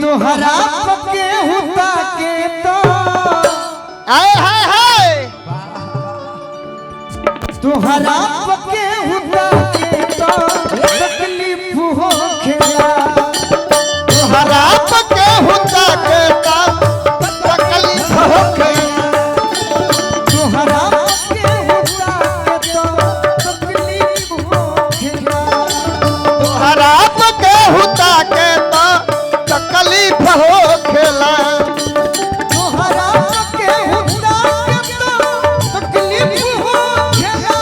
तुहरा पके हुता के तो आए हाय हाय तुहरा पके हुता के तो तकलीफ हो खेला तुहरा पके हुता के तो तकलीफ हो खेला तुहरा पके हुता के तो तकलीफ हो खेला तुहरा पके हुता के तो तकलीफ हो खेला तुहरा पके हुता के तो तकलीफ हो खेला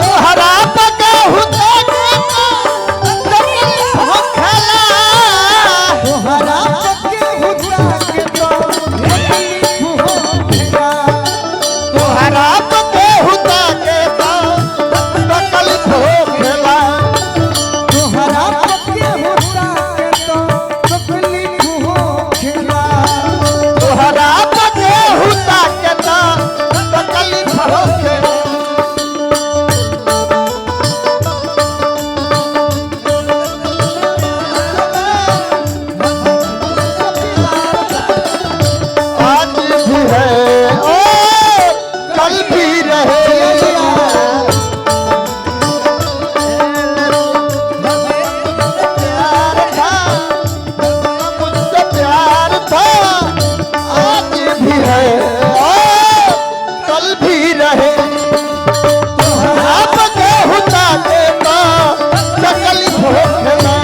तुहरा पके हुता के तो तकलीफ हो खेला तुहरा पके हुता के तो तकलीफ हो खेला तुहरा पके हुता के तो तकलीफ हो खेला तुहरा पके हुता के तो तकलीफ हो खेला तुहरा पके हुता के तो तकलीफ हो खेला आज भी है और कल भी रहेगा प्यार था मुझसे प्यार था आज भी है और कल भी रहे तुहरा पके हुता के तो तकलीफ हो खेला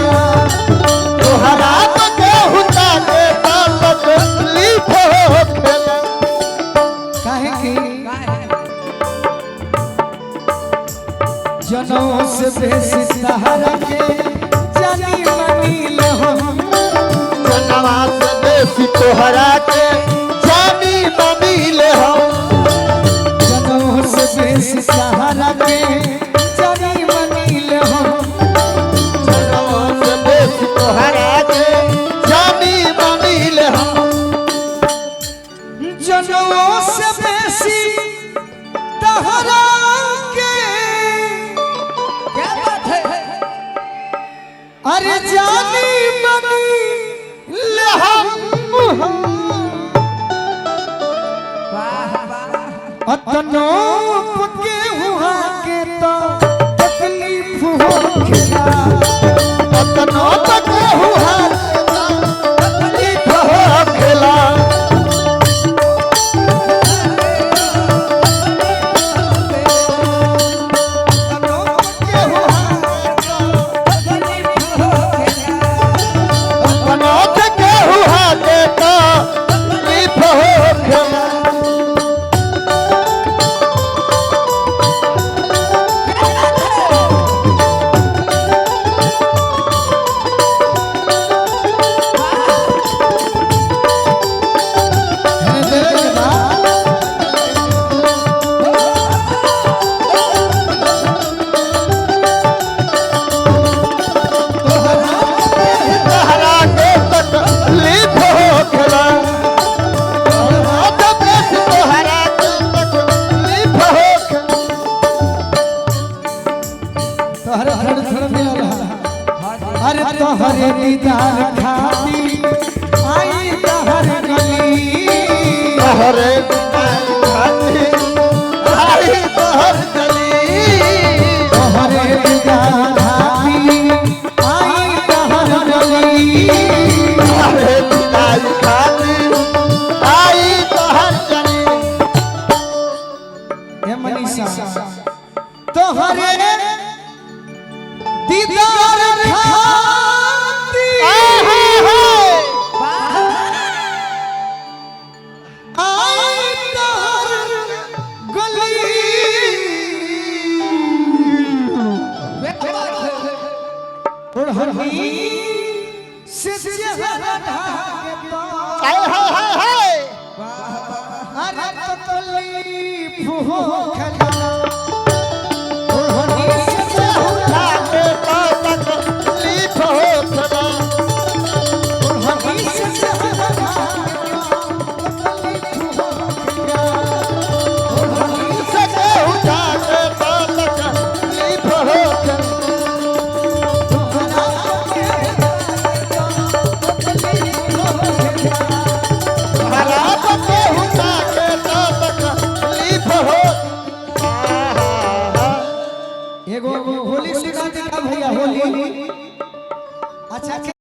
तुहरा पके हुता के तो तकलीफ हो खेला काहे की जनों से बेसी सहारा के जानी मनील हम जनवा से बेसी तोहरा के जानी मनील हम जनों से बेसी सहारा के जानी मनील हम जनवा से बेसी तोहरा के जानी मनील हम जनों से बेसी तहरा के क्या बात है अरे जानी मनील हम अतनो पके हुआ के तो तकलीफ हो खेला अतनो पके हुआ के तो तकलीफ हो खेला अतनो पके हुआ के तो तकलीफ हो खेला अतनो पके हुआ के तो तकलीफ हो खेला तोहरा के तकलीफ हो खेला तोहरा के तकलीफ हो खेला तोहरे हर थर में अरे तोहरे दीदार खाती आई तहर गली तोहरे खाती आई तोहर गली तोहरे दीदार खाती आई तहर गली तोहरे खाती आई तोहर गली हे मनीषा तोहरे दीदार खाती आई तहर गली ओढ़नी से चेहरा ढाके तो हाय हाय हाय हाय अरे तकलीफ हो खेला ओढ़नी से चेहरा के तो तकलीफ हो खेला ओढ़नी से चेहरा ढाके तो तकलीफ हो खेला ओढ़नी से सके उठा के तो तकलीफ हो खेला तोहरा के तो तकलीफ एगो होली सुना दे का भैया होली अच्छा के